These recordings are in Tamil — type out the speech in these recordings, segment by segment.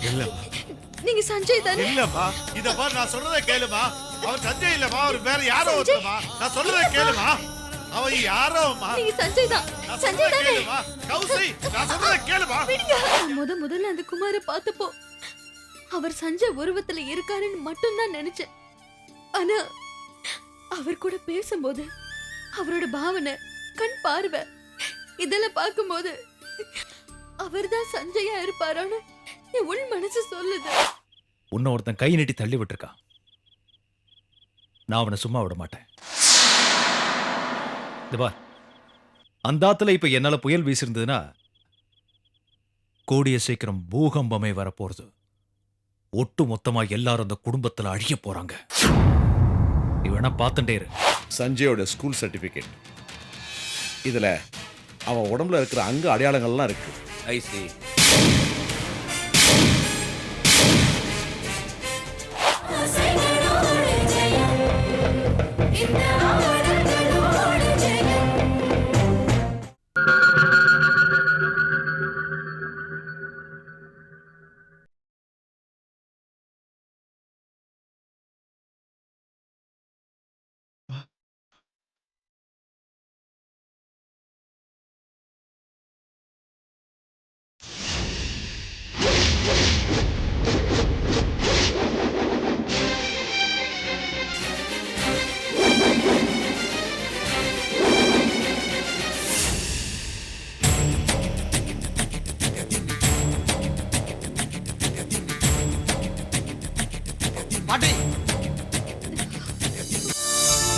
இல்லம்மா. நீங்க சஞ்சய் தானே? இல்லம்மா. இத பாரு, நான் சொல்றதை கேளுமா. அவர் சஞ்சய் இல்லம்மா, அவர் வேற யாரோ ஒருத்தமா. நான் சொல்றதை கேளுமா. அவன் யாரோமா. நீங்க சஞ்சய் தான். நான் சஞ்சய் சொல்றதை தானே? கேளுமா. கௌசி, நான் சொல்றதை கேளுமா. முதல்ல அந்த குமார பார்த்தப்போ அவர் சஞ்சய் உருவத்துல இருக்காருன்னு மட்டும் தான் நினைச்சேன். ஆனா அவர் கூட பேசும்போது அவரோட பாவனை, கண் பார்வை இதெல்லாம் பார்க்கும்போது அவர்தான் சஞ்சயா இருப்பாரோன்னு என் உள் மனசு சொல்லுது. உன்னை ஒருத்தன் கை நீட்டி தள்ளி விட்டுருக்கான். நான் அவனை சும்மா விட மாட்டேன். அந்த ஆத்துல இப்ப என்னால புயல் வீசிருந்ததுன்னா கூடிய சீக்கிரம் பூகம்பமே வரப்போறது. ஒட்டு மொத்தமா எல்லாரும் அந்த குடும்பத்துல அழிய போறாங்க. நீ வேணா பார்த்துட்டே இரு. சஞ்சயோட ஸ்கூல் சர்டிபிகேட், இதுல அவன் உடம்புல இருக்கிற அங்க அடையாளங்கள்லாம் இருக்கு. ஐ சி.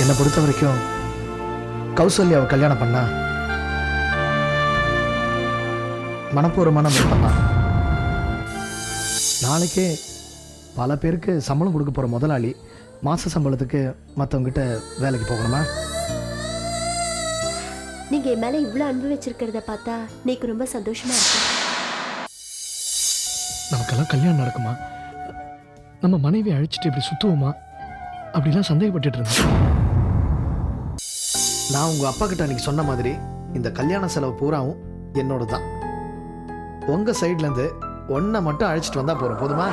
என்னை பொறுத்த வரைக்கும் கௌசல்யாவை கல்யாணம் பண்ணா மனப்பூர்வமான பண்ணா நாளைக்கே பல பேருக்கு சம்பளம் கொடுக்க போகிற முதலாளி மாத சம்பளத்துக்கு மற்றவங்கிட்ட வேலைக்கு போகணுமா? நீங்க என் மேல இவ்வளவு அன்பு வச்சிருக்கிறத பார்த்தா நீக்கு ரொம்ப சந்தோஷமா இருக்கு. நமக்கெல்லாம் கல்யாணம் நடக்குமா? நம்ம மனைவி அழைச்சிட்டு இப்படி சுத்துவோமா? அப்படிலாம் சந்தேகப்பட்டுட்டு இருந்தேன். நான் உங்க அப்பா கிட்ட அன்னைக்கு சொன்ன மாதிரி இந்த கல்யாண செலவு பூராவும் என்னோட தான். உங்க சைட்ல இருந்து ஒன்ன மட்டும் அழைச்சிட்டு வந்தா போறோம், போதுமா?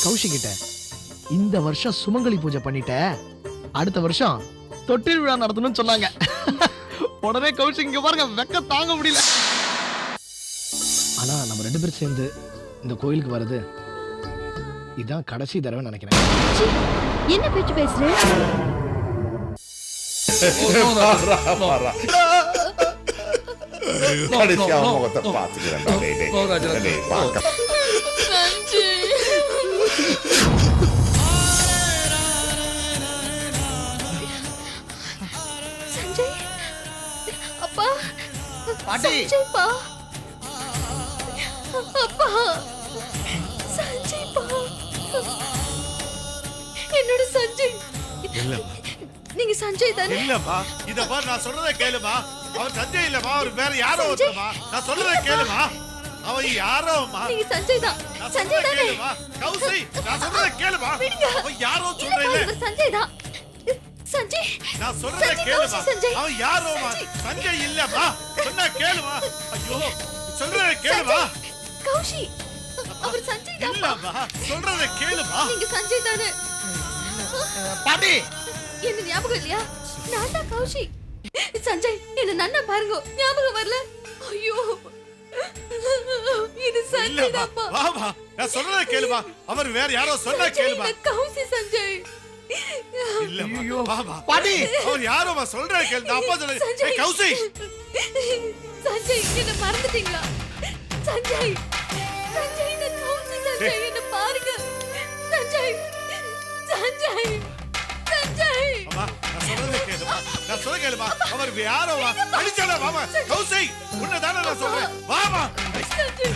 கௌஷிக்கிட்ட இந்த வருஷம் சுமங்கலி பூஜை பண்ணிட்ட, அடுத்த வருஷம் தொட்டில் விழா நடத்தணும்னு சொன்னாங்க. உடனே கௌஷிக் இங்க பாருங்க, வெக்க தாங்க முடியல. ஆனா நம்ம ரெண்டு பேரும் சேர்ந்து இந்த கோயிலுக்கு வர்றது இதான் கடைசி தடவை நினைக்கிறேன். என்ன பேச்சு பேசுற? கடைசியா முகத்தை பார்த்துக்கிறேன். சஞ்சய் அப்பா, பாட்டி. சஞ்சய்ப்பா, அப்பா, சஞ்சய்ப்பா, என்னோட சஞ்சய். இல்லம்மா. நீங்க சஞ்சய் தானே? இல்லம்மா. இத பாரு, நான் சொல்றதை கேளுமா. அவர் சஞ்சய் இல்லம்மா, அவர் வேற யாரோ ஒருத்தமா. நான் சொல்றதை கேளுமா. அவன் யாரோமா. நீங்க சஞ்சய் தான். நான் சஞ்சய் சொல்றதை தானே? கேளுமா. கௌசி, நான் சொல்றதை கேளுமா. அவன் யாரோ சொல்றேன். இவர் சஞ்சய் தான். சஞ்சய், நான் சொல்றதை சஞ்சய், கேளுமா. கௌசி சஞ்சய். அவன் யாரோமா. சஞ்சய் இல்லம்மா. சொன்னா கேளுமா. ஐயோ, சொல்றதை கேளுமா. கௌஷி, அவர் சஞ்சய் தான். இல்லம்மா, சொல்றதை கேளுமா. நீங்க சஞ்சய் தானே? பாட்டி, என்ன ஞாபகம் இல்லையா? நான் தான் கௌஷி. சஞ்சய், என்ன நன்னா பாருங்க, ஞாபகம் வரல? ஐயோ, இது சஞ்சய் இல்லம்மா, தான்ப்பா. வாமா. நான் சொல்றதை கேளுமா. அவர் வேற யாரோ சொன்னா கேளுமா. சஞ்சய், கௌசி சஞ்சய். இல்லம்மா, வாமா. பாட்டி. அவர் யாரோமா, சொல்றதை கேளு. நான் அப்பா சொல்றேன். சஞ்சய். கௌசி. சஞ்சய், என்ன மறந்துட்டீங்களா? சஞ்சய், சஞ்சய், நான் கௌசி சஞ்சய், என்ன பாருங்க. சஞ்சய், சஞ்சய், சஞ்சய். அம்மா, நான் சொல்றதை கேளுமா. நான் சொல்ல கேளுமா. அவர் யாரோமா. அடிச்சல வாமா. கௌசி, உன்னதானே நான் சொல்றேன். வாமா. சஞ்சய்.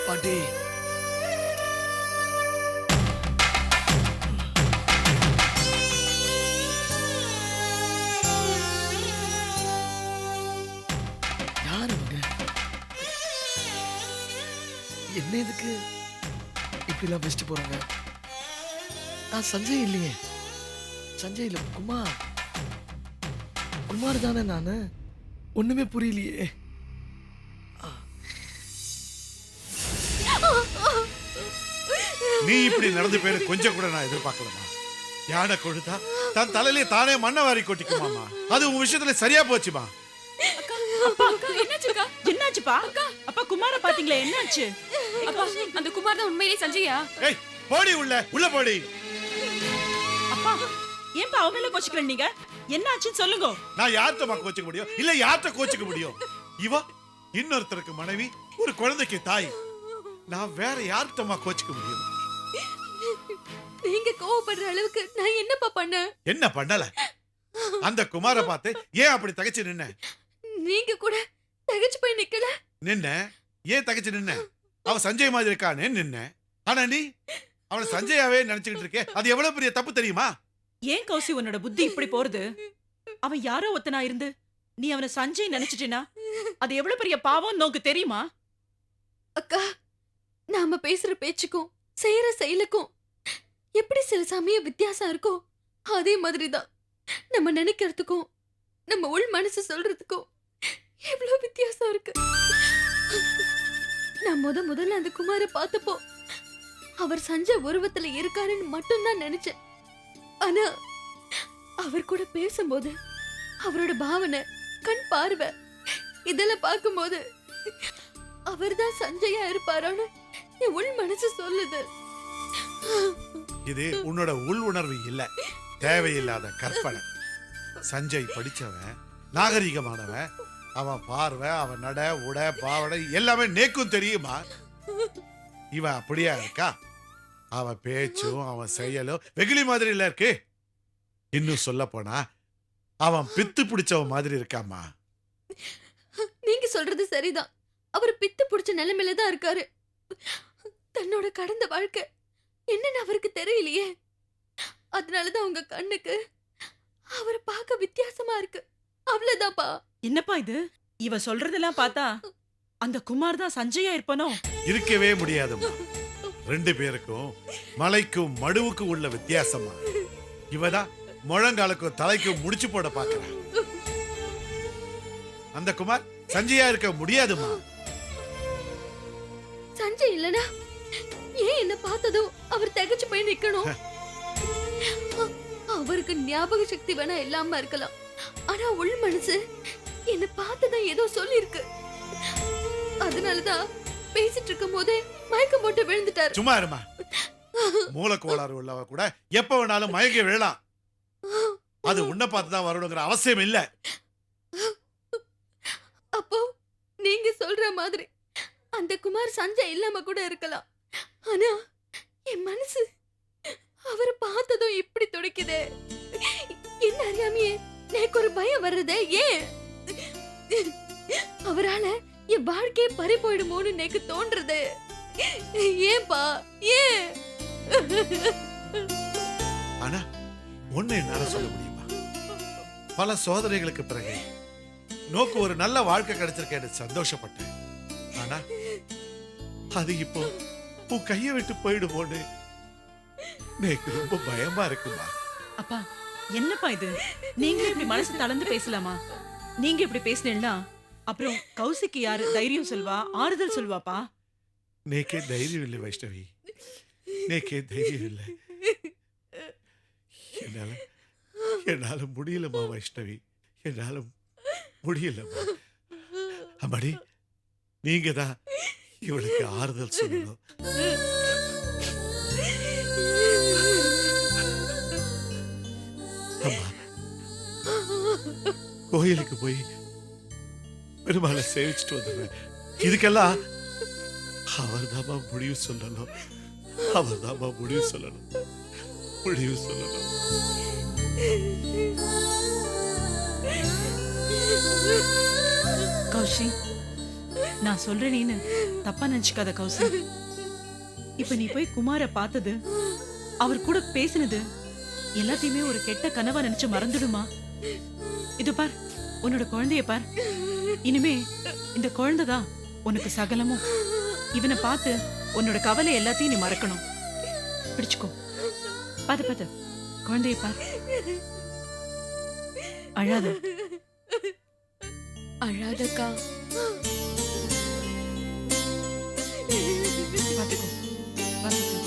பாட்டி, யார் அவங்க? என்ன இதுக்கு இப்படிலாம் பேசிட்டு போறாங்க? நான் சஞ்சய் இல்லையே. சஞ்சய் இல்ல, குமார். குமார் தானே நானு. ஒண்ணுமே புரியலையே. நீ இப்படி நடந்து போயிரு கொஞ்சம் கூட நான் எதிர்பார்க்கலமா. யானை கொழுத்தா தன் தலையிலே தானே மண்ணை வாரி கொட்டிக்குமாமா. அது உன் விஷயத்துல சரியா போச்சுமா. என்னாச்சுப்பா? அப்பா குமார பாத்தீங்களா? என்னாச்சு? அப்பா, அந்த குமார் தான் உண்மையிலேயே சஞ்சயா? ஏய் போடி உள்ள போடி. அப்பா ஏன்பா அவ மேல கோச்சிக்கிறீங்க நீங்க? என்னாச்சுன்னு சொல்லுங்க. நான் யார்கிட்ட கோச்சிக்க முடியும்? இல்ல யார்கிட்ட கோச்சிக்க முடியும்? இவ இன்னொருத்தருக்கு மனைவி, ஒரு குழந்தைக்கு தாய். நான் வேற யார்கிட்ட கோச்சிக்க முடியும்? நீங்க கோவப்படுற அளவுக்கு நான் என்னப்பா பண்ண? என்ன பண்ணல? அந்த குமார பார்த்து ஏன் அப்படி தகச்சு நின்ன? நீங்க கூட தகச்சு போய் நிக்கல. நின்ன ஏன் தகச்சு நின்ன? அவ சஞ்சய் மாதிரி இருக்கானே நின்ன. ஆனா நீ அவளை சஞ்சயாவே நினைச்சுக்கிட்டு இருக்கே. அது எவ்வளவு பெரிய தப்பு தெரியுமா? ஏன் கௌசி உன்னோட புத்தி இப்படி போறது? அவன் யாரோ ஒத்தனா இருந்து நீ அவனை சஞ்சய் நினைச்சிட்டேனா அது எவ்வளவு பெரிய பாவம் நோக்கு தெரியுமா? அக்கா, நாம பேசுற பேச்சுக்கும் செய்யற செயலுக்கும் எப்படி சில சமயம் வித்தியாசம் இருக்கும், அதே மாதிரிதான் நம்ம நினைக்கிறதுக்கும் நம்ம உள் மனசு சொல்றதுக்கும் எவ்வளவு வித்தியாசம் இருக்கு. நான் முதல்ல அந்த குமார பார்த்தப்போ அவர் சஞ்சய் உருவத்துல இருக்காருன்னு மட்டும்தான் நினைச்சேன். ஆனா அவர் கூட பேசும்போது அவரோட பாவனை, கண் பார்வை இதெல்லாம் பார்க்கும்போது அவர்தான் சஞ்சயா இருப்பாரோன்னு என் உள் மனசு சொல்லுது. இது உன்னோட உள் உணர்வு இல்ல, தேவையில்லாத கற்பனை. சஞ்சய் படிச்சவன், நாகரிகமானவன். அவன் பார்வை, அவன் நட உட பாவனை எல்லாமே நேக்கும் தெரியுமா? இவன் அப்படியா இருக்கா? அவன் பேச்சும் அவன் செயலும் வெகுளி மாதிரி இல்ல இருக்கு. இன்னும் சொல்ல போனா அவன் பித்து பிடிச்சவன் மாதிரி இருக்காமா. நீங்க சொல்றது சரிதான். அவர் பித்து பிடிச்ச நிலைமையில தான் இருக்காரு. தன்னோட கடந்த வாழ்க்கை என்னன்னு அவருக்கு தெரியலையே. அதனாலதான் உங்க கண்ணுக்கு அவரை பார்க்க வித்தியாசமா இருக்கு. அவ்வளவுதான்ப்பா. என்னப்பா இது? இவ சொல்றதெல்லாம் பார்த்தா அந்த குமார் தான் சஞ்சயா இருப்பானோ? இருக்கவே முடியாதுமா. ரெண்டு பேருக்கும் மலைக்கும் மடுவுக்கும் உள்ள வித்தியாசமா. இவதான் முழங்காலுக்கும் தலைக்கும் முடிச்சு போட பாக்குறான். அந்த குமார் சஞ்சயா இருக்க முடியாதுமா. சஞ்சய் இல்லனா ஏன் என்ன பார்த்ததும் அவர் திகைச்சு போய் நிக்கணும்? அவருக்கு ஞாபக சக்தி வேணா இல்லாம இருக்கலாம். ஆனா உள் மனசு என்ன பார்த்ததான் ஏதோ சொல்லி இருக்கு. அதனாலதான் பேசிட்டு இருக்கும் போதே மயக்கம் போட்டு விழுந்துட்டாரு. சும்மா இருமா. மூலக்கோளாறு உள்ளவ கூட எப்ப வேணாலும் மயங்கி விழலாம். அது உன்னை பார்த்துதான் வரணுங்கிற அவசியம் இல்ல. அப்போ நீங்க சொல்ற மாதிரி அந்த குமார் சஞ்சய் இல்லாம கூட இருக்கலாம். ஆனா என் மனசு அவரை பார்த்ததும் இப்படி துடிக்குதே. என்ன அறியாமையே எனக்கு ஒரு பயம் வர்றதே. ஏன் அவரால என் வாழ்க்கையே பறி போயிடுமோன்னு எனக்கு தோன்றது. ஏன்பா ஏன்? ஆனா ஒண்ணு என்னால சொல்ல முடியுமா? பல சோதனைகளுக்கு பிறகு நோக்கு ஒரு நல்ல வாழ்க்கை கிடைச்சிருக்கேன்னு சந்தோஷப்பட்டேன். ஆனா அது இப்போ உன் கைய விட்டு போயிடுமோன்னு எனக்கு ரொம்ப பயமா இருக்குமா. அப்பா என்னப்பா இது? நீங்க இப்படி மனசு தளர்ந்து பேசலாமா? நீங்க இப்படி பேசினேன்னா அப்புறம் கௌசிக்கு யாரு தைரியம் சொல்வா, ஆறுதல் சொல்வாப்பா? நேக்கே தைரியம் இல்லை வைஷ்ணவி, நேக்கே தைரியம் இல்லை. என்னால முடியலமா வைஷ்ணவி, என்னால முடியலமா. அம்மாடி நீங்க தான் இவளுக்கு ஆறுதல் சொல்லணும். அம்மா கோயிலுக்கு போய் பெருமாளை சேவிச்சுட்டு வந்துடுறேன். இதுக்கெல்லாம் அவர்தாம்மா முடிவு சொல்லணும். அவர்தாம்மா முடிவு சொல்லணும். முடிவு சொல்லணும். கௌஷி, நான் சொல்றேன்னு தப்பா நினைச்சுக்காத கௌசி. இப்ப நீ போய் குமார பார்த்தது, அவர் கூட பேசினது எல்லாத்தையுமே ஒரு கெட்ட கனவா நினைச்சு மறந்துடுமா? இது பார், உன்னோட குழந்தைய பார். இனிமே இந்த குழந்தைதான் உனக்கு சகலமும். இவனை பார்த்து உன்னோட கவலை எல்லாத்தையும் நீ மறக்கணும். பிடிச்சுக்கோ. பாத்து பாத்து குழந்தைய பாரு. அழாத. அழாதக்கா. பாத்துக்கோ. பாத்துக்கோ.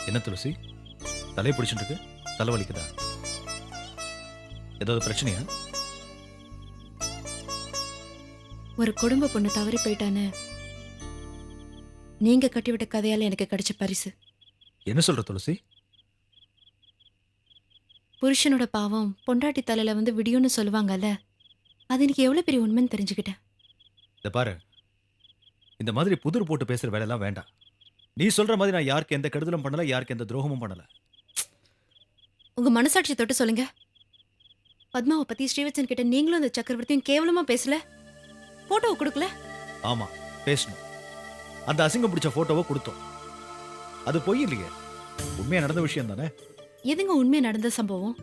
என்ன துளசி, தலையை பிடிச்சிட்டு இருக்கு? தலைவலிக்குதா? ஏதாவது பிரச்சனையா? ஒரு குடும்ப பொண்ணு தவறி போயிட்டான்னு நீங்க கட்டிவிட்ட கதையால எனக்கு கிடைச்ச பரிசு. என்ன சொல்ற துளசி? புருஷனோட பாவம் பொண்டாட்டி தலையில வந்து விடியும்னு சொல்லுவாங்கல்ல, அது எனக்கு எவ்வளவு பெரிய உண்மைன்னு தெரிஞ்சுக்கிட்டேன். இத பாரு, இந்த மாதிரி புதிர் போட்டு பேசுற வேலையெல்லாம் வேண்டாம். நீ சொல்ற மாதிரி நான் யாருக்கு எந்த கெடுதலும் பண்ணல, யாருக்கு எந்த துரோகமும் பண்ணல. உங்க மனசாட்சி தொட்டு சொல்லுங்க. பத்மாவை பத்தி ஸ்ரீவச்சன் கிட்ட நீங்களும் அந்த சக்கரவர்த்தியும் கேவலமா பேசல, போட்டோவை கொடுக்கல. ஆமா, பேசணும். அந்த அசிங்கம் பிடிச்ச போட்டோவை கொடுத்தோம். அது பொய் இல்லையே, உண்மையா நடந்த விஷயம் தானே. எதுங்க உண்மையா நடந்த சம்பவம்?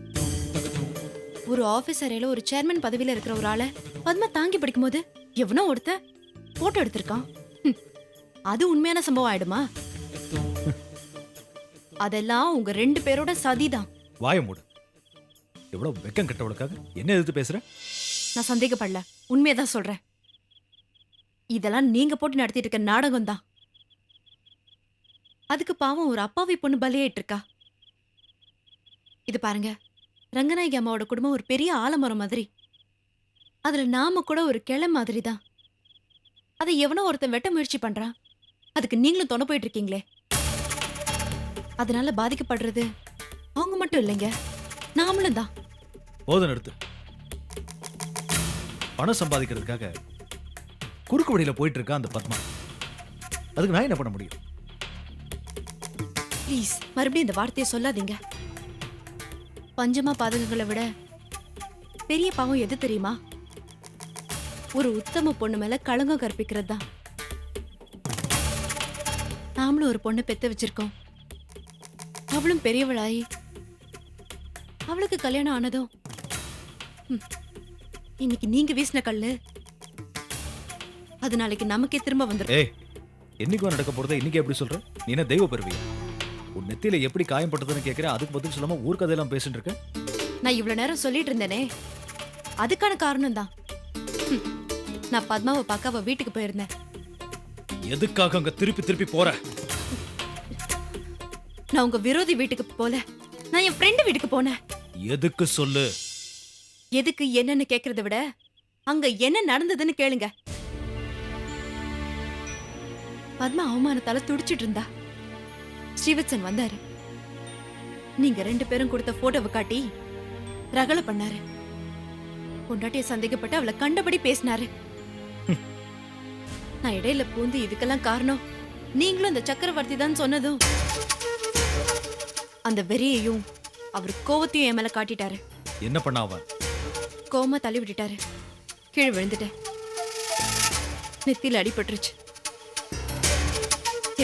ஒரு ஆபீஸ் அறையில ஒரு சேர்மன் பதவியில இருக்கிற ஒரு ஆளை பத்மா தாங்கி பிடிக்கும் போது எவனோ ஒருத்த போட்டோ எடுத்திருக்கான். அது உண்மையான சம்பவம் ஆயிடுமா? அதெல்லாம் உங்க 2 பேரோட சதிதான். வாய மூடு. எவ்வளவு வெக்கம் கெட்டவளுக்காக என்ன எதிர்த்து பேசுற? நான் சந்தேகப்படல, உண்மையதான் சொல்றேன். இதெல்லாம் நீங்க போட்டு நடத்திட்டு இருக்க நாடகம் தான். அதுக்கு பாவம் ஒரு அப்பாவி பொண்ணு பலியாயிட்டு இருக்கா. இது பாருங்க, ரங்கநாயகி அம்மாவோட குடும்பம் ஒரு பெரிய ஆலமரம் மாதிரி. அதுல நாம கூட ஒரு கிளை மாதிரி தான். அதை எவனோ ஒருத்தன் வெட்ட முயற்சி பண்றான், அதுக்கு நீங்களும் தொண போயிட்டு இருக்கீங்களே. அதனால பாதிக்கப்படுறது அவங்க மட்டும் இல்லைங்க, நாமளும் தான். போதும், நிறுத்து. பணம் சம்பாதிக்கிறதுக்காக குறுக்கு வழியில போயிட்டு இருக்கா அந்த பத்மா. அதுக்கு நான் என்ன பண்ண முடியும்? ப்ளீஸ் மறுபடியும் இந்த வார்த்தையை சொல்லாதீங்க. பஞ்சமா பாதகங்களை விட பெரிய பாவம் எது தெரியுமா? ஒரு உத்தம பொண்ணு மேல களங்கம் கற்பிக்கிறது தான். நாமளும் ஒரு பொண்ணை பெத்து வச்சிருக்கோம். அவளும் பெரியவளாயி அவளுக்கு கல்யாணம் ஆனதும் இன்னைக்கு நீங்க வீசின கல்லு அது நாளைக்கு நமக்கே திரும்ப வந்துடும். ஏய், என்னைக்கும் நடக்க போறதை இன்னைக்கு எப்படி சொல்ற? நீ என்ன தெய்வ பெறுவியா? உன் நெத்தியில எப்படி காயப்பட்டதுன்னு கேட்கிறேன், அதுக்கு பதில் சொல்லாம ஊர் கதையெல்லாம் பேசிட்டு இருக்க. நான் இவ்வளவு நேரம் சொல்லிட்டு இருந்தேனே, அதுக்கான காரணம் தான். நான் பத்மாவை பார்க்க அவ வீட்டுக்கு போயிருந்தேன். எதுக்காக அங்க திருப்பி திருப்பி போற? நான் உங்க விரோதி வீட்டுக்கு போல, நான் என் ஃப்ரெண்டு வீட்டுக்கு போனேன். எதுக்கு சொல்லு? எதுக்கு என்னன்னு கேக்குறத விட அங்க என்ன நடந்ததுன்னு கேளுங்க. பத்மா அவமானத்தால துடிச்சிட்டு இருந்தா. ஸ்ரீவத்சன் வந்தாரு. நீங்க 2 பேரும் கொடுத்த போட்டோவை காட்டி ரகலை பண்ணாரு. பொண்டாட்டிய சந்தேகப்பட்டு அவளை கண்டபடி பேசினாரு. நான் இடையில பூந்து இதுக்கெல்லாம் காரணம் நீங்களும் அந்த சக்கரவர்த்தி தான் சொன்னதும் அந்த வெறியையும் அவர் கோவத்தையும் என் மேல காட்டிட்டாரு. என்ன பண்ண அவன்? கோவமா தள்ளி விட்டுட்டாரு. கீழே விழுந்துட்டேன். நெத்தியில அடிபட்டுருச்சு.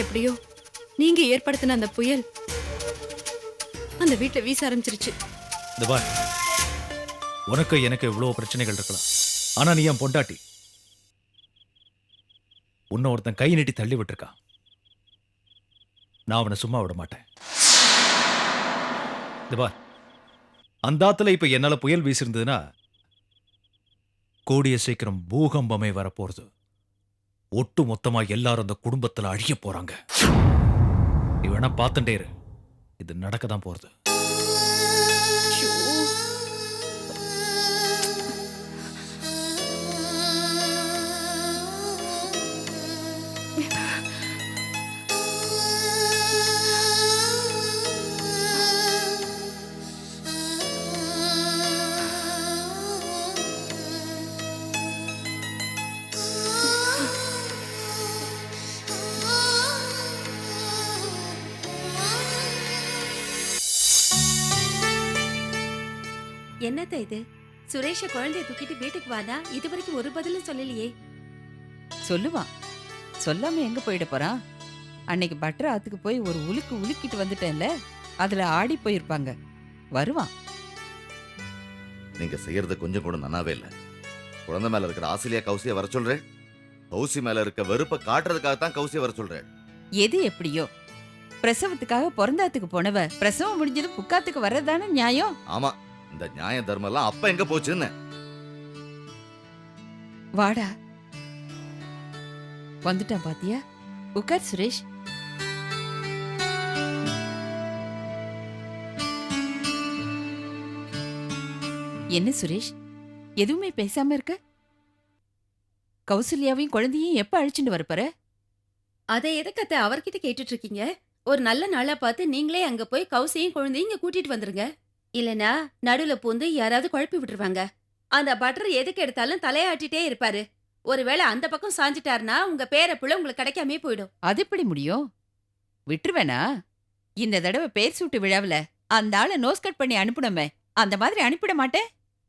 எப்படியோ நீங்க ஏற்படுத்தின அந்த புயல் அந்த வீட்டுல வீச ஆரம்பிச்சிருச்சு. இந்த பார், உனக்கு எனக்கு இவ்வளவு பிரச்சனைகள் இருக்கலாம், ஆனா நீ என் பொண்டாட்டி. உன்னை ஒருத்தன் கை நீட்டி தள்ளி விட்டுருக்கான். நான் அவனை சும்மா விட மாட்டேன். இந்த பார், அந்த ஆத்துல இப்ப என்னால புயல் வீசிருந்ததுன்னா கூடிய சீக்கிரம் பூகம்பமே வரப்போறது. ஒட்டு மொத்தமா எல்லாரும் அந்த குடும்பத்துல அழிய போறாங்க. நீ வேணா பார்த்துட்டே இரு, இது நடக்கதான் போறது. என்னத்த இது? சுரேஷ குழந்தைய தூக்கிட்டு வீட்டுக்கு வானா இதுவரைக்கும் ஒரு பதிலும் சொல்லலையே. சொல்லுவான். சொல்லாம எங்க போயிட போறான்? அன்னைக்கு பட்டர் ஆத்துக்கு போய் ஒரு உலுக்கு உலுக்கிட்டு வந்துட்டேன்ல, அதுல ஆடி போயிருப்பாங்க. வருவான். நீங்க செய்யறது கொஞ்சம் கூட நன்னாவே இல்ல. குழந்தை மேல இருக்கிற ஆசிலியா கௌசிய வர சொல்றேன். கௌசி மேல இருக்க வெறுப்பை காட்டுறதுக்காகத்தான் கௌசிய வர சொல்றேன். எது எப்படியோ, பிரசவத்துக்காக பிறந்தாத்துக்கு போனவ பிரசவம் முடிஞ்சதும் புக்காத்துக்கு வர்றதுதானே நியாயம். ஆமா, இந்த நியாய தர்மம் எல்லாம் அப்ப எங்க போச்சுன்னு. வாடா, வந்துட்டான் பாத்தியா? உட்கார் சுரேஷ். என்ன சுரேஷ், எதுவுமே பேசாம இருக்க? கௌசல்யாவையும் குழந்தையும் எப்ப அழிச்சுட்டு வரப்போற? அதை எதுக்கத்த அவர்கிட்ட கேட்டுட்டு இருக்கீங்க? ஒரு நல்ல நாளா பார்த்து நீங்களே அங்க போய் கௌசியும் குழந்தையும் இங்க கூட்டிட்டு வந்துருங்க. இல்லனா நடுவுல பூந்து யாராவது குழப்பி விட்டுருவாங்க. அந்த பட்டர் எதுக்கு எடுத்தாலும் தலையாட்டிட்டே இருப்பாரு. ஒருவேளை அந்த பக்கம் சாஞ்சிட்டாருன்னா உங்க பேர புள்ள உங்களுக்கு கிடைக்காமே போயிடும். அது எப்படி முடியும்? விட்டுருவேனா? இந்த தடவை பேர் சூட்டு விழாவுல அந்த ஆளை நோஸ் கட் பண்ணி அனுப்பணுமே, அந்த மாதிரி அனுப்பிட மாட்டேன்.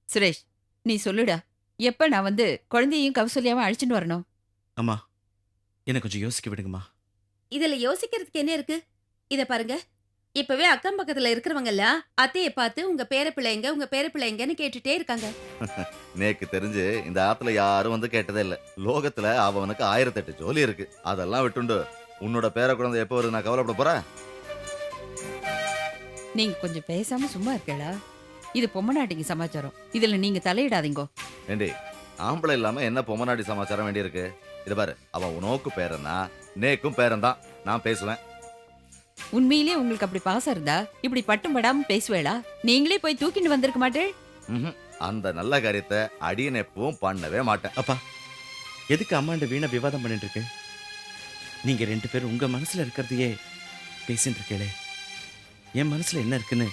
சுரேஷ், நீ சொல்லுடா, எப்ப நான் வந்து குழந்தையும் கௌசல்யாவும் அழிச்சுட்டு வரணும்? அம்மா, என்ன கொஞ்சம் யோசிக்க விடுங்கம்மா. இதுல யோசிக்கிறதுக்கு என்ன இருக்கு? இத பாருங்க, இப்பவே அக்கம் பக்கத்துல இருக்கிறவங்க எல்லாம் அத்தைய பார்த்து உங்க பேர பிள்ளைங்க உங்க பேர பிள்ளைங்கன்னு கேட்டுட்டே இருக்காங்க. நேக்கு தெரிஞ்சு இந்த ஆத்துல யாரும் வந்து கேட்டதே இல்ல. லோகத்துல அவனுக்கு 1008 ஜோலி இருக்கு. அதெல்லாம் விட்டுண்டு உன்னோட பேர குழந்தை எப்ப வருது நான் கவலைப்பட போறேன்? நீங்க கொஞ்சம் பேசாம சும்மா இருக்கலா? இது பொம்மநாட்டிக்கு சமாச்சாரம், இதுல நீங்க தலையிடாதீங்கோ. ஏண்டி, ஆம்பளை இல்லாம என்ன பொம்மநாடி சமாச்சாரம் வேண்டி இருக்கு? இது பாரு, அவன் உனோக்கு பேரன்னா நேக்கும் பேரன் தான். நான் பேசுவேன். உண்மையிலே உங்களுக்கு அப்படி பாசம் இருந்தா இப்படி பட்டும் படாம பேசுவேளா? நீங்களே போய் தூக்கிட்டு வந்திருக்க மாட்டேன். அந்த நல்ல காரியத்தை அடியன் எப்பவும் பண்ணவே மாட்டேன். அப்பா, எதுக்கு அம்மாண்ட வீணா விவாதம் பண்ணிட்டு இருக்கு? நீங்க 2 பேரும் உங்க மனசுல இருக்கிறதையே பேசிட்டு இருக்கீங்களே, என் மனசுல என்ன இருக்குன்னு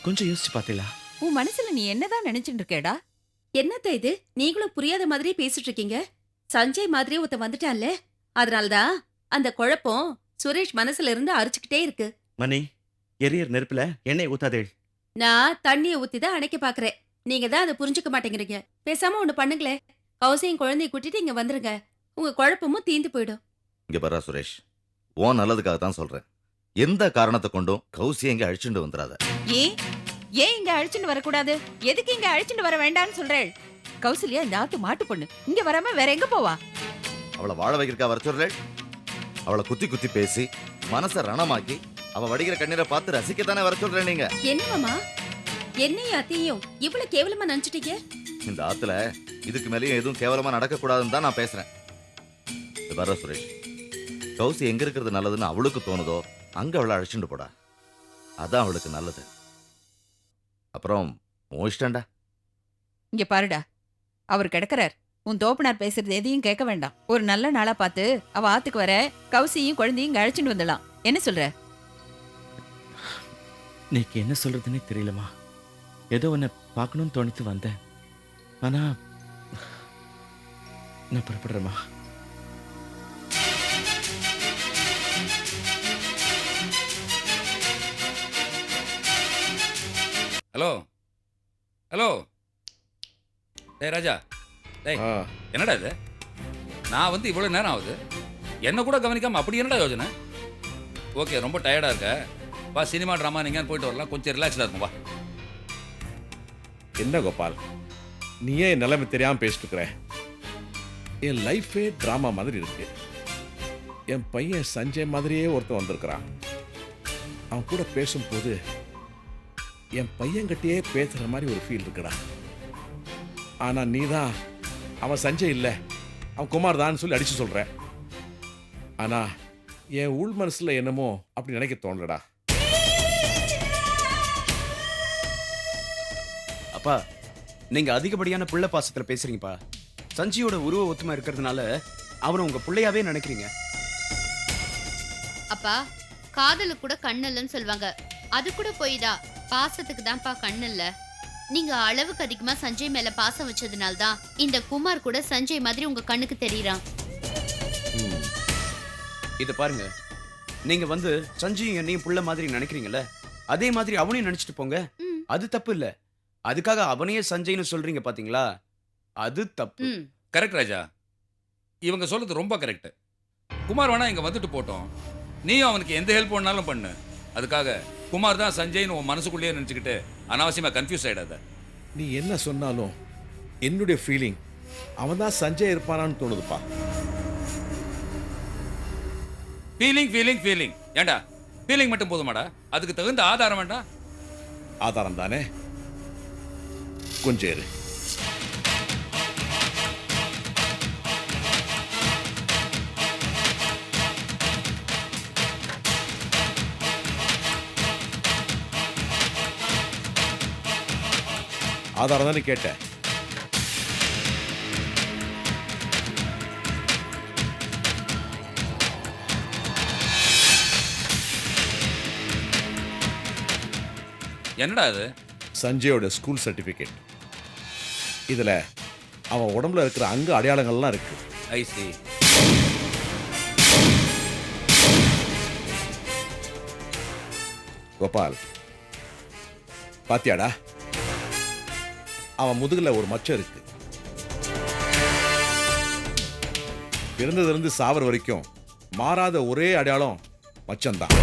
கொஞ்சம் யோசிச்சு பார்த்தீங்களா? உன் மனசுல நீ என்னதான் நினைச்சிட்டு இருக்கேடா? என்னத்த இது? நீங்களும் புரியாத மாதிரி பேசிட்டு இருக்கீங்க. சஞ்சய் மாதிரி ஒருத்த வந்துட்டான்ல, அதனாலதான் அந்த குழப்பம் சுரேஷ் மனசுல இருந்து அரிச்சுக்கிட்டே இருக்கு. மணி, எரியர் நெருப்புல எண்ணெய் ஊத்தாதேள். நான் தண்ணிய ஊத்திதான் அணைக்க பாக்குறேன். நீங்க தான் அதை புரிஞ்சுக்க மாட்டேங்கிறீங்க. பேசாம ஒண்ணு பண்ணுங்களே, கௌசியும் குழந்தைய கூட்டிட்டு இங்க வந்துருங்க. உங்க குழப்பமும் தீந்து போயிடும். இங்க பாரா சுரேஷ், உன் நல்லதுக்காக தான் சொல்றேன். எந்த காரணத்தை கொண்டும் கௌசியை இங்க அழிச்சுட்டு வந்துடாத. ஏன் இங்க அழிச்சுட்டு வரக்கூடாது? எதுக்கு இங்க அழிச்சுட்டு வர வேண்டாம்னு சொல்றேன்? கௌசல்யா இந்த ஆத்து மாட்டு பொண்ணு, இங்க வராம வேற எங்க போவா? அவளை வாழ வைக்கிறக்கா வர சொல்றேன்? அவளை குத்தி குத்தி பேசி மனச ரணமாக்கி அவ வடிகிற கண்ணீரை பார்த்து ரசிக்கத்தானே வர சொல்றேன். நீங்க என்னமாமா என்னையும் அத்தையும் இவ்வளவு கேவலமா நினைச்சிட்டீங்க? இந்த ஆத்துல இதுக்கு மேலேயும் எதுவும் கேவலமா நடக்க கூடாதுன்னு தான் நான் பேசுறேன். வர சுரேஷ், கௌசி எங்க இருக்கிறது நல்லதுன்னு அவளுக்கு தோணுதோ அங்க அவளை அழைச்சிட்டு போடா. அதான் அவளுக்கு நல்லது. அப்புறம் மோஷ்டண்டா. இங்க பாருடா, அவர் கிடக்கிறார். உன் தோப்பனார் பேசுறது எதையும் கேட்க வேண்டாம். ஒரு நல்ல நாளா பார்த்து அவ ஆத்துக்கு வர கௌசியும் குழந்தையும் இங்க அழைச்சிட்டு வந்துடலாம். என்ன சொல்ற? நீக்கு என்ன சொல்றதுன்னே தெரியலமா. ஏதோ உன்னை பார்க்கணும்னு தோணித்து வந்தேன். ஆனா நான் புறப்படுறேம்மா. ஹலோ ஹலோ, டேய் ராஜா, டேய் என்னடா இது? நான் வந்து இவ்வளோ நேரம் ஆகுது, என்ன கூட கவனிக்காம அப்படி என்னடா யோஜனை? ஓகே, ரொம்ப டயர்டாக இருக்க, வா சினிமா ட்ராமா நீங்கள் போயிட்டு வரலாம், கொஞ்சம் ரிலாக்ஸ்டாக இருக்கும் வா. என்ன கோபால், நீ ஏன் நிலைமை தெரியாமல் பேசிட்டு இருக்கிற? என் லைஃபே ட்ராமா மாதிரி இருக்கு. என் பையன் சஞ்சய் மாதிரியே ஒருத்தன் வந்திருக்கிறான். அவன் கூட பேசும்போது என் பையன்கிட்டயே பேசுகிற மாதிரி ஒரு ஃபீல் இருக்குடா. ஆனால் நீ தான் அவன் சஞ்சய் இல்லை, அவன் குமார் தான் சொல்லி அடிச்சு சொல்ற. ஆனால் என் உள் மனசில் என்னமோ அப்படி நினைக்க தோணலடா. அப்பா, நீங்க அதிகப்படியான புள்ள பாசத்துல பேசுறீங்கப்பா. சஞ்சியோட உருவ ஒத்துமை இருக்கிறதுனால அவனை உங்க பிள்ளையாவே நினைக்கிறீங்க. அப்பா, காதலு கூட கண்ணல்லன்னு சொல்லுவாங்க. அது கூட போய்தான், பாசத்துக்கு தான்ப்பா கண்ணல்ல. நீங்க அளவுக்கு அதிகமா சஞ்சய் மேல பாசம் வச்சதுனால தான் இந்த குமார் கூட சஞ்சய் மாதிரி உங்க கண்ணுக்கு தெரியறான். இத பாருங்க, நீங்க வந்து சஞ்சயும் என்னையும் புள்ள மாதிரி நினைக்கிறீங்கல்ல, அதே மாதிரி அவனையும் நினைச்சிட்டு போங்க. அது தப்பு இல்ல. அதுக்காக அவனையே சஞ்சய்னு சொல்றீங்க பாத்தீங்களா? அது தப்பு. ம் கரெக்ட் ராஜா, இவங்க சொல்றது ரொம்ப கரெக்ட். குமார் வேணா இங்க வந்துட்டு போட்டோம், நீயும் அவனுக்கு எந்த ஹெல்ப் பண்ணாலும் பண்ணு. அதுக்காக குமார் தான் சஞ்சய்னு உன் மனசுக்குள்ளேயே நினைச்சுக்கிட்டு அனாவசியமா கன்ஃபியூஸ் ஆயிடாத. நீ என்ன சொன்னாலும் என்னுடைய ஃபீலிங் அவன் தான் சஞ்சய் இருப்பானான்னு தோணுதுப்பா. ஃபீலிங் ஃபீலிங் ஃபீலிங் ஏண்டா, ஃபீலிங் மட்டும் போதுமாடா? அதுக்கு தகுந்த ஆதாரம் வேண்டாம்? ஆதாரம் தானே, கொஞ்சம் இரு. ஆதாரம் தானே கேட்டேன். என்னடா அது? சஞ்சயோட ஸ்கூல் சர்டிபிகேட். இதுல அவன் உடம்புல இருக்கிற அங்க அடையாளங்கள்லாம் இருக்கு. ஐ சி. கோபால், பாத்தியாடா, அவன் முதுகுல ஒரு மச்சம் இருக்கு. பிறந்ததிலிருந்து சாவர் வரைக்கும் மாறாத ஒரே அடையாளம் மச்சம்தான்.